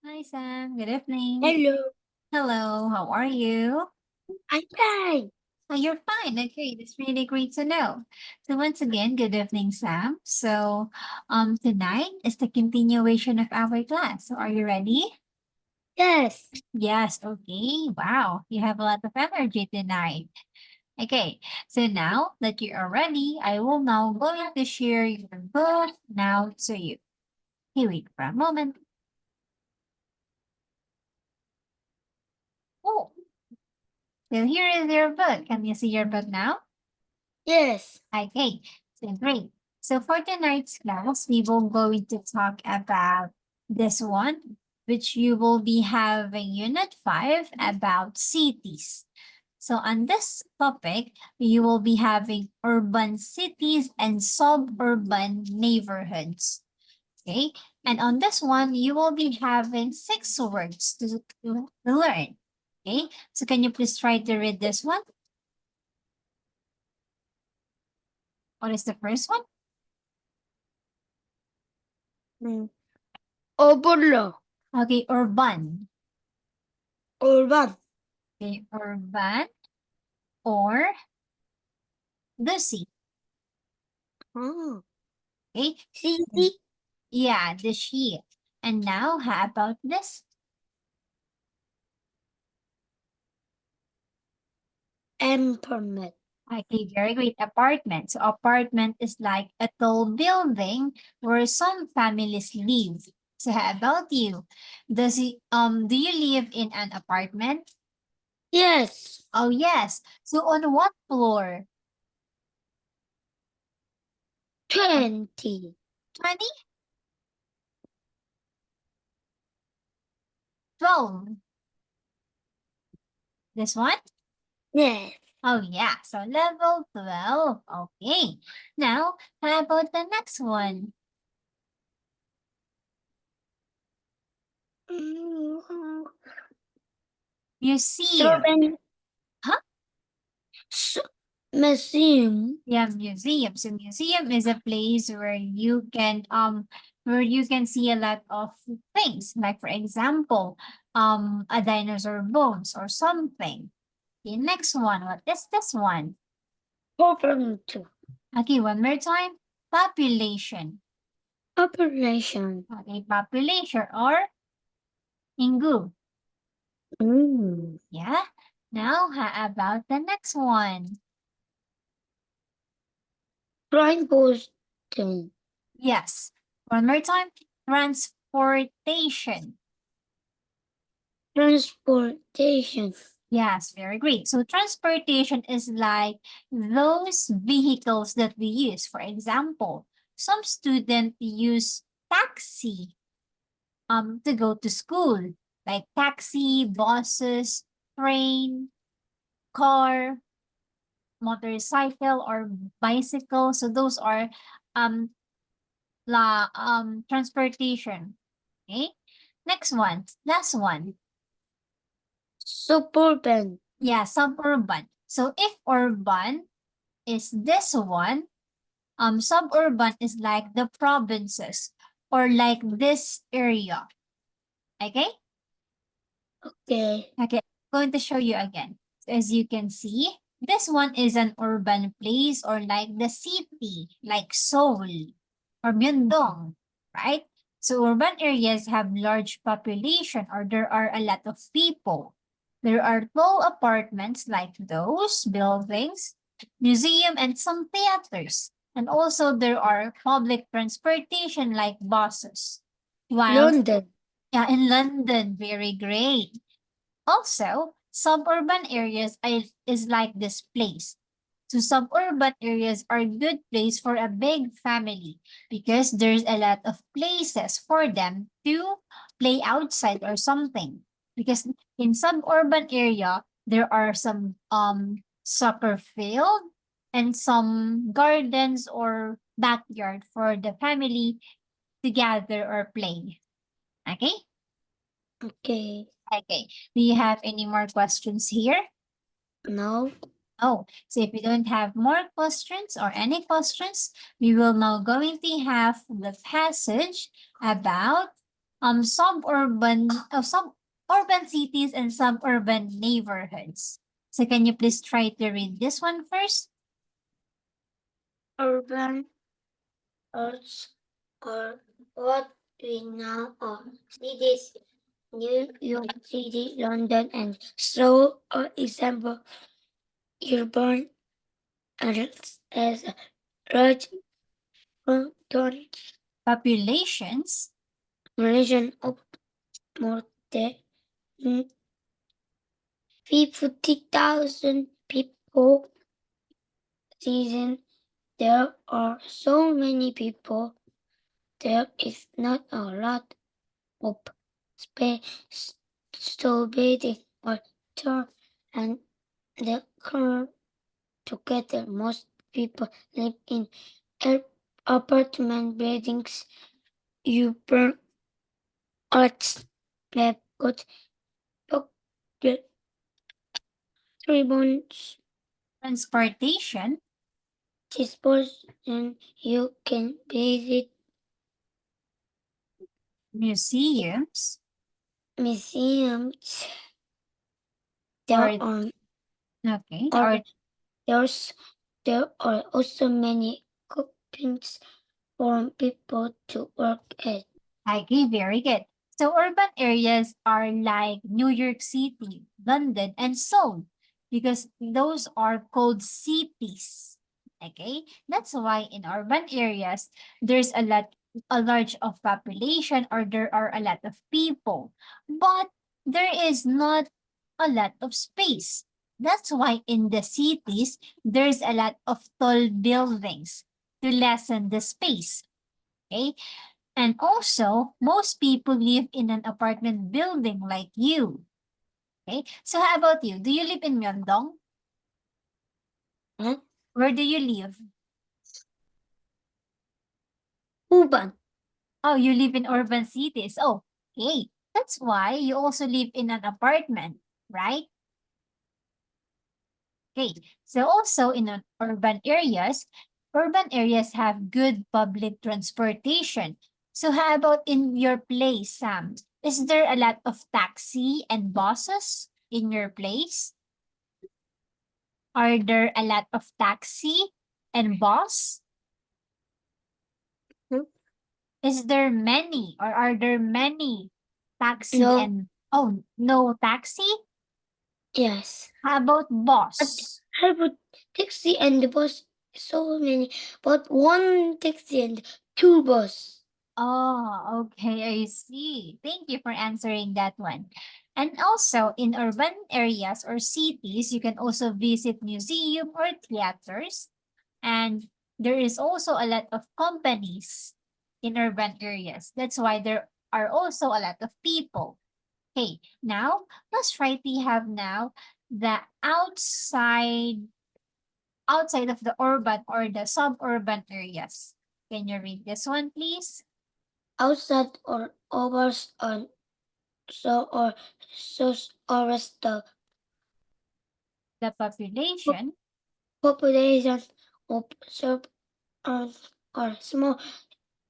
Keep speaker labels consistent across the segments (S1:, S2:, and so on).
S1: Hi, Sam. Good evening.
S2: Hello,
S1: Hello, how are you?
S2: I'm fine.
S1: Oh, you're fine. Okay, that's really great to know. So once again, good evening, Sam. Tonight is the continuation of our class. So are you ready?
S2: Yes,
S1: Yes, okay. Wow, you have a lot of energy tonight. Okay, so now that you are ready, I will now going to share your book now to you. Okay, wait for a moment. Oh, so here is your book. Can you see your book now?
S2: yes.
S1: Okay, so great. So for tonight's class, we will going to talk about this one, which you will be having Unit 5 about cities. So on this topic, you will be having urban cities and suburban neighborhoods. Okay, and on this one, you will be having 6 words to learn. Okay, so can you please try to read this one? What is the first one?
S2: Mm. Overlook,
S1: Okay, urban.
S2: urban.
S1: Okay, urban or the sea.
S2: Oh,
S1: Okay,
S2: city,
S1: yeah, the sea. And now, how about this?
S2: emperment.
S1: Okay, very great. Apartment. So apartment is like a tall building where some families live. So how about you? Do you live in an apartment?
S2: Yes,
S1: Oh yes. So on what floor?
S2: 20.
S1: 20? 12. This one?
S2: Yes.
S1: Oh, yeah. So level 12. Okay. Now, how about the next one?
S2: Mm, So
S1: Museum.
S2: many.
S1: Huh?
S2: So, museum.
S1: Yeah, museum. So museum is a place where you can see a lot of things. Like for example, a dinosaur bones or something. The next one, what is this one?
S2: Government.
S1: Okay, one more time. Population.
S2: Operation.
S1: Okay, population or Ingu.
S2: Mm.
S1: Yeah. Now, how about the next one?
S2: Crime Boston.
S1: Yes. One more time. Transportation.
S2: Transportation.
S1: Yes, very great. So transportation is like those vehicles that we use. For example, some students use taxi to go to school, like taxi, buses, train, car, motorcycle, or bicycle. So those are um transportation. Okay. Next one, last one.
S2: Suburban.
S1: Yeah, suburban. So if urban is this one, suburban is like the provinces or like this area. Okay?
S2: Okay.
S1: Okay, I'm going to show you again. So as you can see, this one is an urban place or like the city, like Seoul or Myeongdong, right? So urban areas have large population or there are a lot of people. There are tall apartments like those buildings, museum and some theaters. And also there are public transportation like buses. While
S2: London.
S1: yeah, in London, very great. Also, suburban areas is like this place. So suburban areas are good place for a big family because there's a lot of places for them to play outside or something. Because in suburban area, there are some soccer field and some gardens or backyard for the family to gather or play. Okay?
S2: Okay.
S1: Okay. Do you have any more questions here?
S2: No.
S1: Oh, so if you don't have more questions or any questions, we will now going to have the passage about suburban cities and suburban neighborhoods. So can you please try to read this one first?
S2: Urban arts are what we now are. Cities, New York City, London, and so, for example, urban arts as a large
S1: Populations,
S2: population of more than 50,000 people. Season, there are so many people. There is not a lot of space to bathing or turn and the current together. Most people live in apartment buildings. You burn arts have got the ribbons
S1: transportation,
S2: disposition. You can visit
S1: museums,
S2: museums. There
S1: or
S2: are
S1: okay,
S2: or
S1: or
S2: there's there are also many coupons for people to work at.
S1: okay, very good. So urban areas are like New York City, London, and Seoul because those are called cities. Okay, that's why in urban areas there's a large of population or there are a lot of people, but there is not a lot of space. That's why in the cities there's a lot of tall buildings to lessen the space. Okay, and also, most people live in an apartment building like you. Okay? So how about you? Do you live in Myeongdong?
S2: Huh?
S1: Where do you live?
S2: Urban.
S1: Oh, you live in urban cities. Oh, okay. That's why you also live in an apartment, right? Okay. So also in urban areas have good public transportation. So how about in your place, Sam? Is there a lot of taxi and buses in your place? Are there a lot of taxi and bus?
S2: Hmm?
S1: Is there many or are there many taxi
S2: No.
S1: and oh no taxi?
S2: Yes.
S1: How about
S2: But
S1: bus?
S2: I would taxi and the bus so many, but one taxi and two bus.
S1: Oh, okay, I see. Thank you for answering that one. And also in urban areas or cities, you can also visit museum or theaters. And there is also a lot of companies in urban areas. That's why there are also a lot of people. Okay, now let's try to have now the outside of the urban or the suburban areas. Can you read this one, please?
S2: Outside or overs on so or so or the
S1: The population,
S2: population of suburbs are small.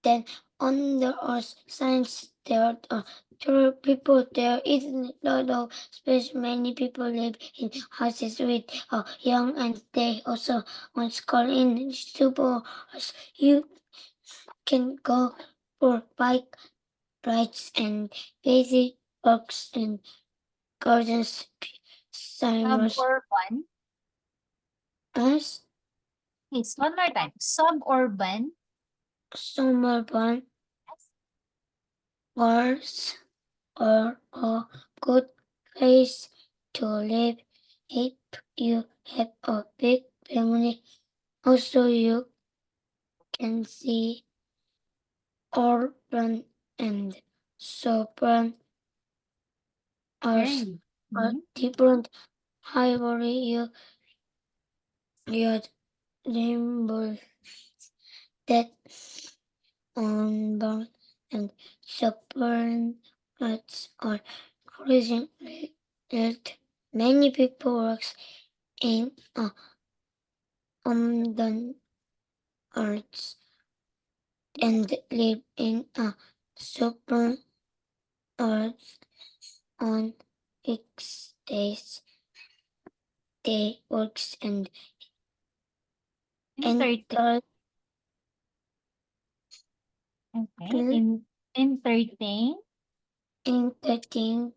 S2: Then on the earth science there are two people there isn't a lot of space. Many people live in houses with young and they also want school in suburbs. You can go for bike rides and basic parks and gardens. Cyrus
S1: suburban.
S2: as
S1: Yes, one more time. Suburban.
S2: suburban
S1: Yes.
S2: wars are a good place to live if you have a big family. Also, you can see urban and suburban are,
S1: Very.
S2: are
S1: Mhm.
S2: different. However, you remember that urban and suburban arts are closely related. Many people work in the arts and live in a suburban or on its days, day works and
S1: Entertain.
S2: enter
S1: Okay. Entertain.
S2: entertain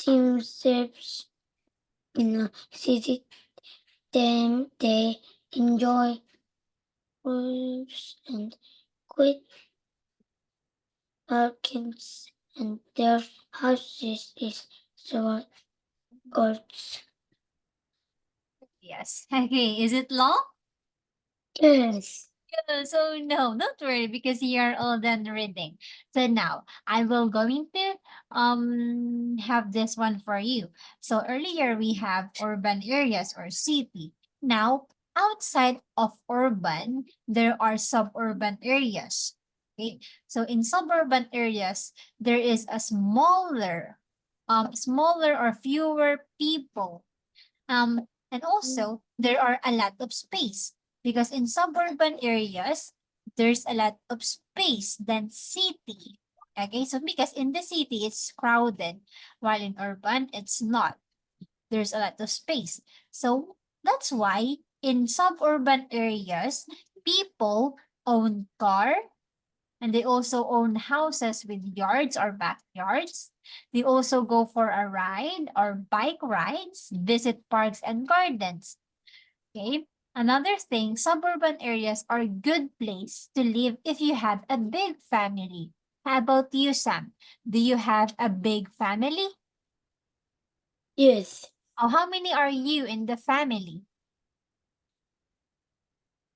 S2: themselves in a city. Then they enjoy fruits and quick parkings and their houses is so gorgeous.
S1: Yes. Okay. Is it long?
S2: Yes.
S1: So no, don't worry because you are all done reading. So now I will going to have this one for you. So earlier we have urban areas or city. Now outside of urban, there are suburban areas. Okay. So in suburban areas, there is a smaller or fewer people. And also, there are a lot of space because in suburban areas, there's a lot of space than city. Okay, so because in the city, it's crowded, while in urban, it's not. There's a lot of space. So that's why in suburban areas, people own car, and they also own houses with yards or backyards. They also go for a ride or bike rides, visit parks and gardens. Okay. Another thing, suburban areas are a good place to live if you have a big family. How about you, Sam? Do you have a big family?
S2: Yes.
S1: Oh, how many are you in the family?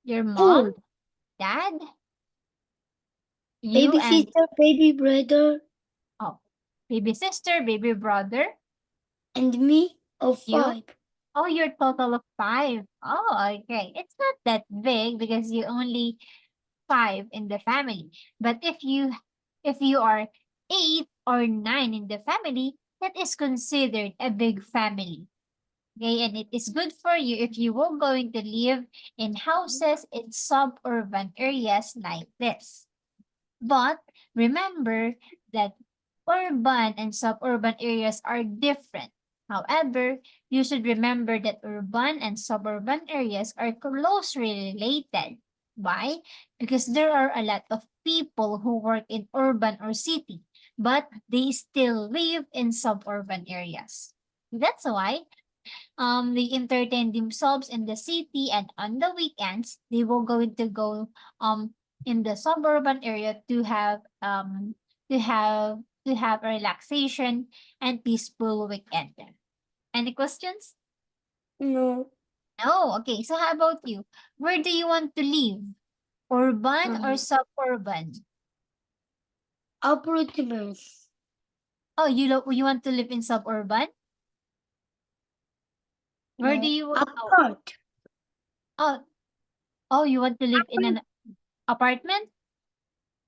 S1: Your mom,
S2: Two.
S1: dad, you,
S2: Baby
S1: and
S2: sister, baby brother,
S1: oh, baby sister, baby brother,
S2: and me of
S1: you.
S2: 5.
S1: Oh, you're total of five. Oh, okay. It's not that big because you only five in the family. But if you are eight or nine in the family, that is considered a big family. Okay, and it is good for you if you were going to live in houses in suburban areas like this. But remember that urban and suburban areas are different. However, you should remember that urban and suburban areas are closely related. Why? Because there are a lot of people who work in urban or city, but they still live in suburban areas. That's why they entertain themselves in the city, and on the weekends they will going to go in the suburban area to have a relaxation and peaceful weekend. Any questions?
S2: No.
S1: No. Okay, so how about you? Where do you want to live? Urban or
S2: Um,
S1: suburban?
S2: Uprootables.
S1: Oh, you want to live in suburban? Where do
S2: No.
S1: you oh,
S2: Apart.
S1: oh oh, you want to live in an apartment?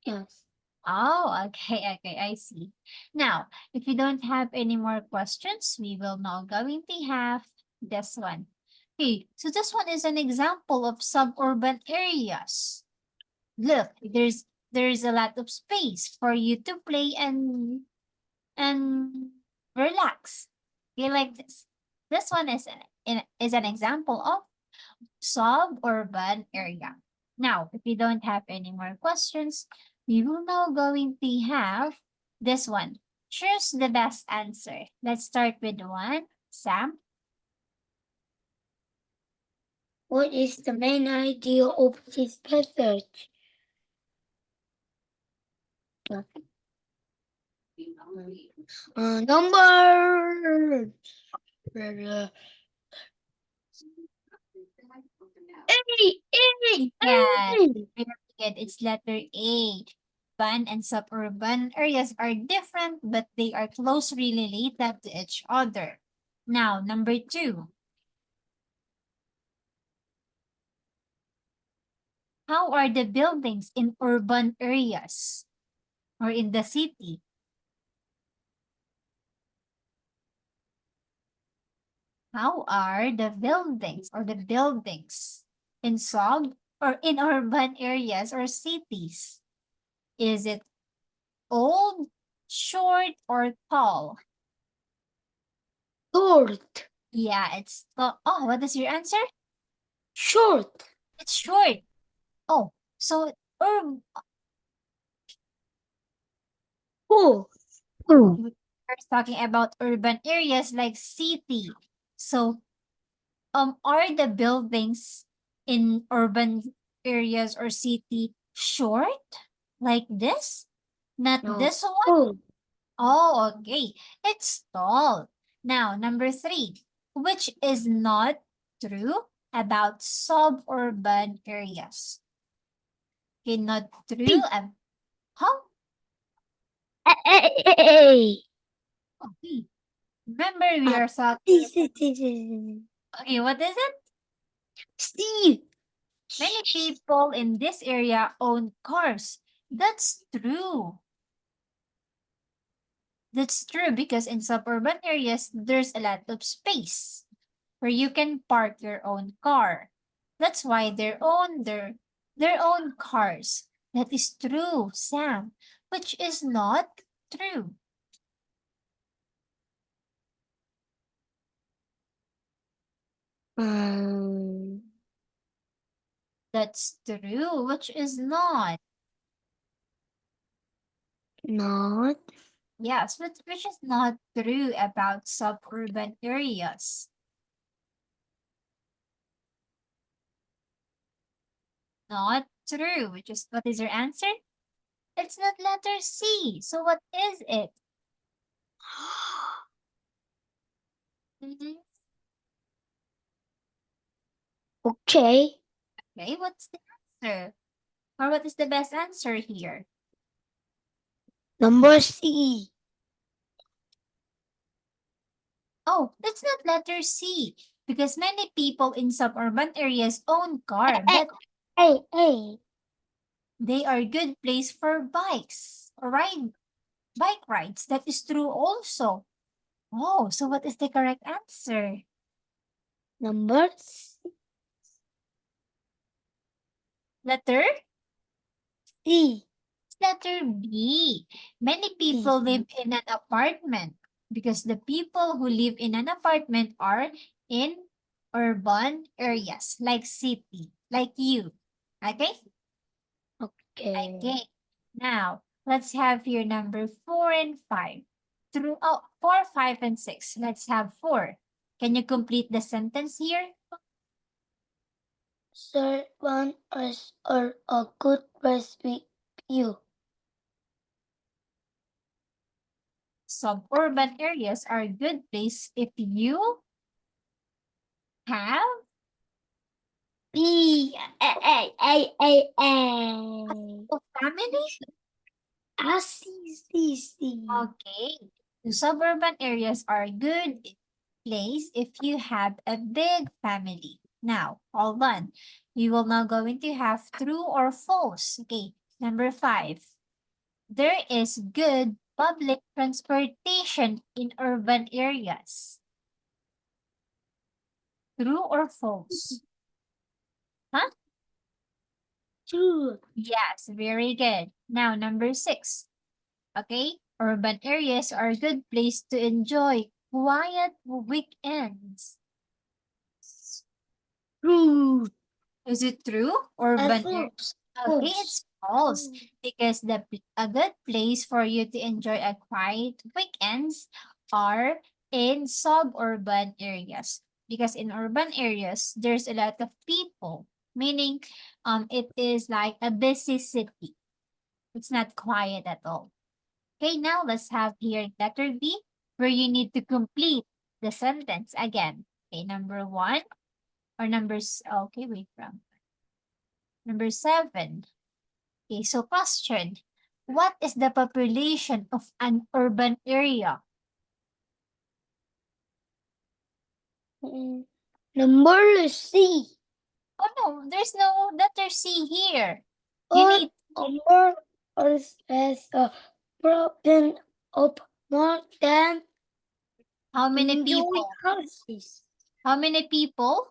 S2: Yes.
S1: Oh, okay, okay, I see. Now, if you don't have any more questions, we will now going to have this one. Okay, so this one is an example of suburban areas. Look, there's a lot of space for you to play and relax. Okay, like this. This one is an example of suburban area. Now, if you don't have any more questions, we will now going to have this one. Choose the best answer. Let's start with one. Sam?
S2: What is the main idea of this passage? Number. Hey, hey,
S1: Yes,
S2: hey.
S1: very good. It's letter A. Urban and suburban areas are different, but they are closely related to each other. Now, number two. How are the buildings in urban areas or in the city? How are the buildings in sub or in urban areas or cities? Is it old Short or tall?
S2: Short.
S1: Yeah, it's tall. Oh, what is your answer?
S2: Short.
S1: It's short. Oh, so
S2: Oh. Oh.
S1: we're talking about urban areas like city. So, are the buildings in urban areas or city short like this? Not
S2: No.
S1: this one?
S2: Oh.
S1: Oh, okay. It's tall. Now, number three, which is not true about suburban areas. Okay, not true. Huh?
S2: Hey.
S1: Okay. Remember, we
S2: Uh,
S1: are talking.
S2: Steve.
S1: Okay, what is it?
S2: Steve.
S1: Many people in this area own cars. That's true. That's true because in suburban areas, there's a lot of space where you can park your own car. That's why they own their own cars. That is true, Sam, which is not true.
S2: Um,
S1: That's true, which is not.
S2: not.
S1: Yes, but which is not true about suburban areas. Not true, which is what is your answer? It's not letter C. So what is it? Mhm.
S2: Okay.
S1: Okay, what's the answer? Or what is the best answer here?
S2: Number C.
S1: Oh, that's not letter C. Because many people in suburban areas own car,
S2: Hey,
S1: but
S2: hey, hey.
S1: they are good place for bikes or bike rides. That is true also. Oh, so what is the correct answer?
S2: Number
S1: Letter?
S2: C.
S1: Letter B. Many
S2: C.
S1: people live in an apartment because the people who live in an apartment are in urban areas like city, like you. Okay?
S2: Okay.
S1: Okay. Now, let's have here number 4 and 5. Through 4, 5, and 6. Let's have 4. Can you complete the sentence here?
S2: Servant is or a good place with you.
S1: Suburban areas are a good place if you have
S2: B. A.
S1: a family.
S2: C.
S1: Okay. The suburban areas are a good place if you have a big family. Now, hold on. We will now going to have true or false. Okay. Number 5. There is good public transportation in urban areas. True or false? Huh?
S2: True.
S1: Yes, very good. Now, number 6. Okay? Urban areas are a good place to enjoy quiet weekends.
S2: True.
S1: Is it true? Urban air.
S2: False.
S1: Okay, it's false because a good place for you to enjoy a quiet weekends are in suburban areas. Because in urban areas, there's a lot of people, meaning it is like a busy city. It's not quiet at all. Okay, now let's have here letter B, where you need to complete the sentence again. Okay, number 1 or okay, wait from number 7. Okay, so question. What is the population of an urban area?
S2: Number C.
S1: Oh no, there's no letter C here. You
S2: Or
S1: need
S2: number has a problem of more than
S1: how many
S2: enjoy
S1: people?
S2: houses.
S1: How many people?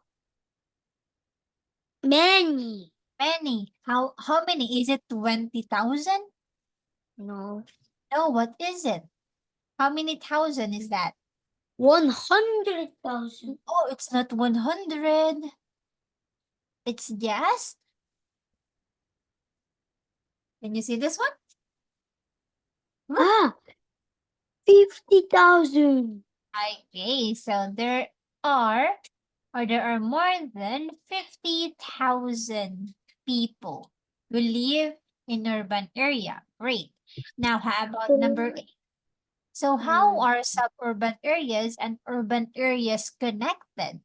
S2: Many.
S1: Many. How many? Is it 20,000?
S2: No.
S1: No, what is it? How many thousand is that?
S2: 100,000.
S1: Oh, it's not 100. It's just, can you see this one? Look.
S2: Ah, 50,000.
S1: Okay, so are, there are more than 50,000 people who live in urban area. Great. Now, how about number 8? So how are suburban areas and urban areas connected?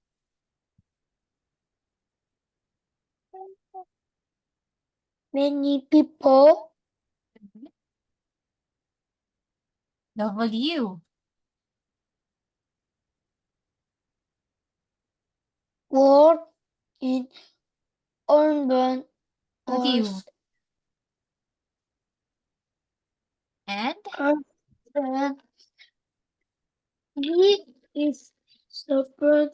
S2: Many people
S1: Mhm. W.
S2: work in urban
S1: Okay,
S2: or
S1: and
S2: urban. He is support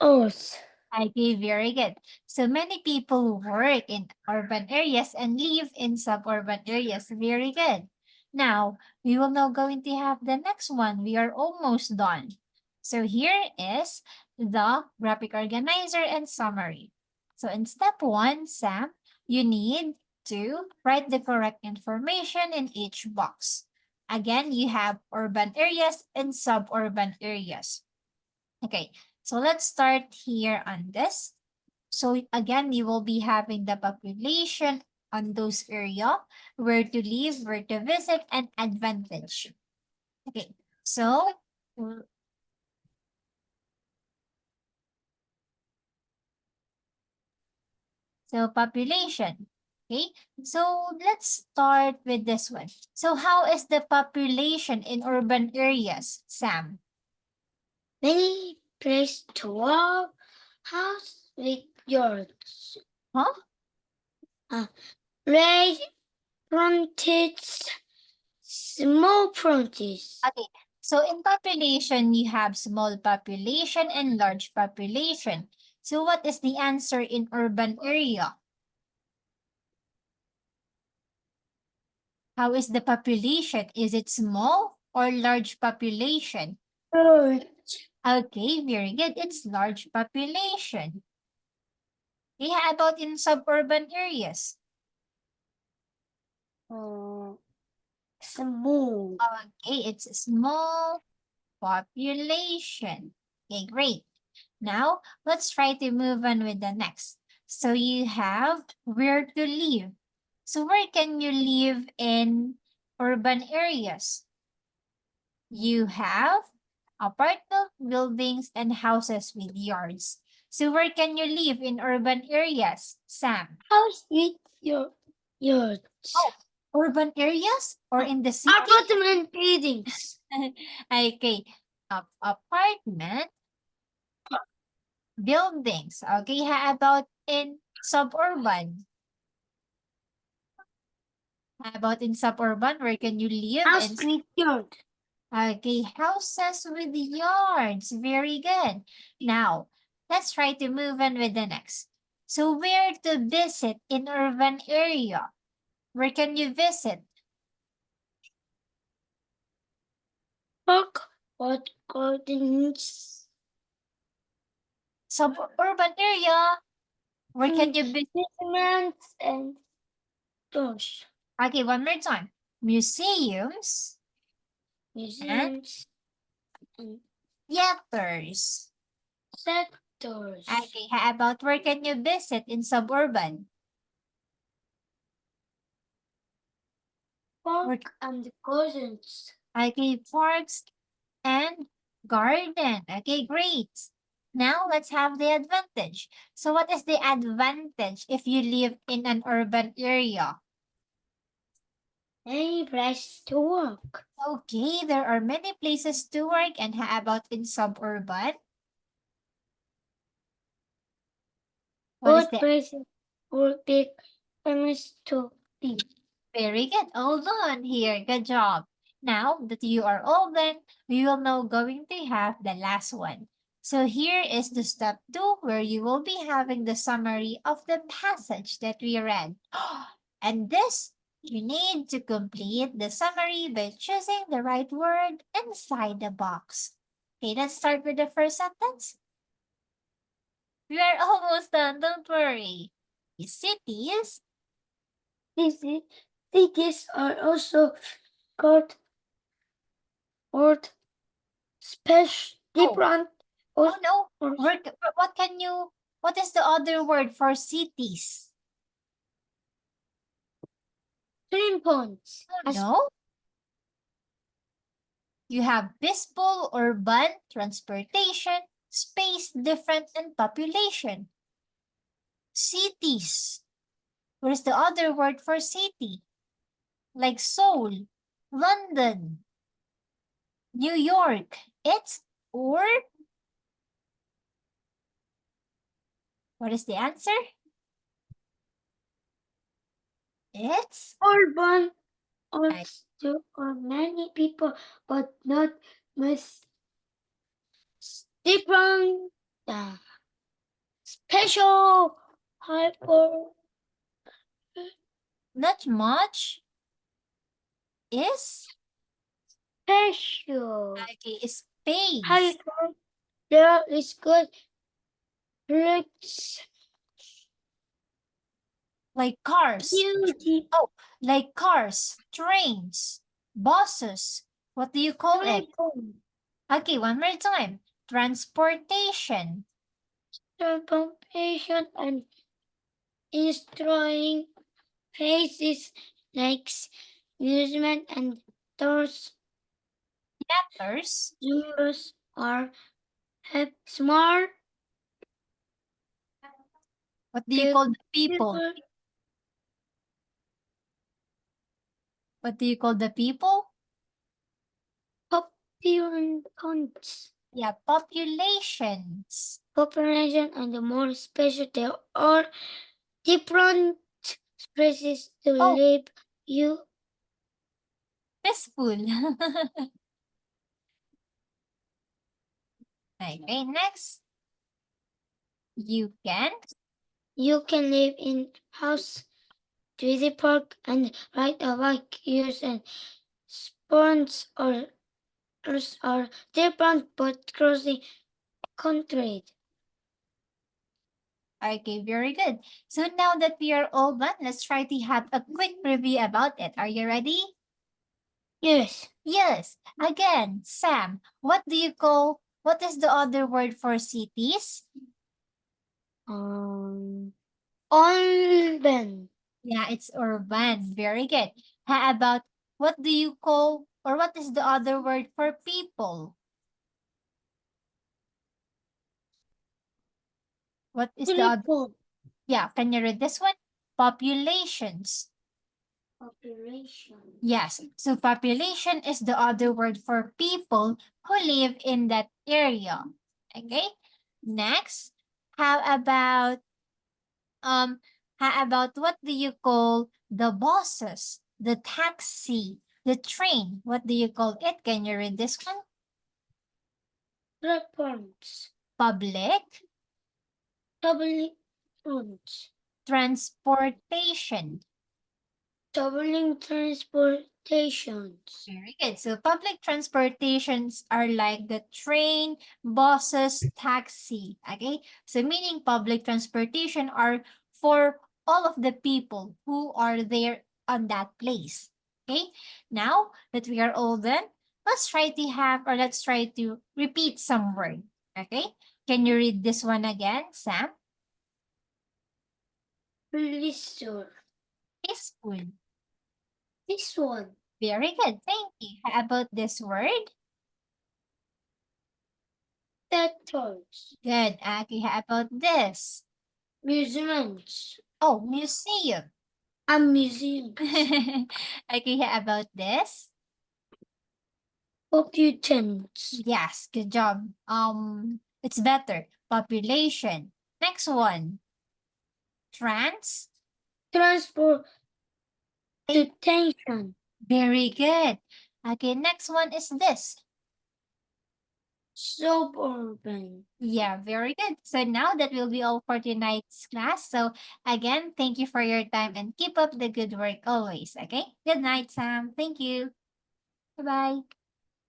S2: us.
S1: okay, very good. So many people work in urban areas and live in suburban areas. Very good. Now, we will now going to have the next one. We are almost done. So here is the graphic organizer and summary. So in step 1, Sam, you need to write the correct information in each box. Again, you have urban areas and suburban areas. Okay, so let's start here on this. So again, you will be having the population on those area, where to live, where to visit, and advantage. Okay, so population. Okay, so let's start with this one. So how is the population in urban areas, Sam?
S2: Many place to work, house with yards.
S1: Huh?
S2: Red frontage, small frontage.
S1: Okay. So in population, you have small population and large population. So what is the answer in urban area? How is the population? Is it small or large population?
S2: Church.
S1: Okay, very good. It's large population. Okay, how about in suburban areas?
S2: Small.
S1: Okay, it's a small population. Okay, great. Now, let's try to move on with the next. So you have where to live. So where can you live in urban areas? You have apartment buildings and houses with yards. So where can you live in urban areas, Sam?
S2: House with your yards.
S1: Oh, urban areas or in the city?
S2: Apartment buildings.
S1: Okay, apartment buildings. Okay, how about in suburban? How about in suburban? Where can you live?
S2: House
S1: And
S2: with yard.
S1: okay, houses with yards. Very good. Now, let's try to move on with the next. So where to visit in urban area? Where can you visit?
S2: Park. What gardens?
S1: Suburban area. Where can you visit?
S2: Museums and stores.
S1: Okay, one more time. Museums and
S2: Museums and
S1: theaters.
S2: sectors.
S1: Okay, how about where can you visit in suburban?
S2: Park and gardens.
S1: Okay, parks and garden. Okay, great. Now let's have the advantage. So what is the advantage if you live in an urban area?
S2: Any place to work.
S1: Okay, there are many places to work, and how about in suburban? What is
S2: Good
S1: the
S2: places would be famous to be.
S1: very good? All done here. Good job. Now that you are all done, we will now going to have the last one. So here is the step 2 where you will be having the summary of the passage that we read. And this You need to complete the summary by choosing the right word inside the box. Okay, let's start with the first sentence. We are almost done, don't worry. Cities,
S2: Cities are also called or special
S1: oh,
S2: different
S1: oh no,
S2: or
S1: what is the other word for cities?
S2: stream points.
S1: Oh, no, you have peaceful, urban, transportation, space, different, and population. Cities. What is the other word for city? Like Seoul, London, New York. It's or what is the answer? It's
S2: Urban
S1: I-
S2: also are many people, but not much different. Special hyper
S1: not much is
S2: special
S1: okay, space.
S2: hyper. There is good flex
S1: Like cars.
S2: beauty
S1: Oh, like cars, trains, buses. What do you call it?
S2: triple
S1: Okay, one more time. Transportation.
S2: transportation and destroying places like amusement and those
S1: Letters.
S2: numbers are have smart
S1: What do you call the people?
S2: people
S1: What do you call the people?
S2: populations.
S1: Yeah, populations.
S2: Population and the more special there are different species to
S1: Oh,
S2: live. You
S1: peaceful. Okay, next. You can.
S2: you can live in house, visit park, and ride a bike. Use and sports or are different but crossing countries.
S1: Okay, very good. So now that we are all done, let's try to have a quick review about it. Are you ready?
S2: Yes.
S1: Yes. Again, Sam, what is the other word for cities?
S2: Um. Urban.
S1: Yeah, it's urban. Very good. How about what do you call or what is the other word for people? What is the other?
S2: Triple
S1: Yeah, can you read this one? Populations.
S2: population.
S1: Yes, so population is the other word for people who live in that area. Okay, next, how about um what do you call the buses, the taxi, the train? What do you call it? Can you read this one?
S2: Platforms.
S1: Public
S2: Public funds.
S1: transportation.
S2: Traveling transportations.
S1: Very good. So public transportations are like the train, buses, taxi. Okay. So meaning public transportation are for all of the people who are there on that place. Okay. Now that we are all done, let's try to repeat some word. Okay. Can you read this one again, Sam?
S2: Pleasure.
S1: Peaceful.
S2: This one.
S1: Very good. Thank you. How about this word?
S2: Theaters.
S1: Good. Okay. How about this?
S2: Museums.
S1: Oh, museum.
S2: And museums.
S1: Okay, how about this?
S2: Computers.
S1: Yes, good job. It's better. Population. Next one. Trans.
S2: Transportation.
S1: Very good. Okay, next one is this.
S2: Suburban.
S1: Yeah, very good. So now that will be all for tonight's class. So again, thank you for your time and keep up the good work always. Okay. Good night, Sam. Thank you. Bye bye.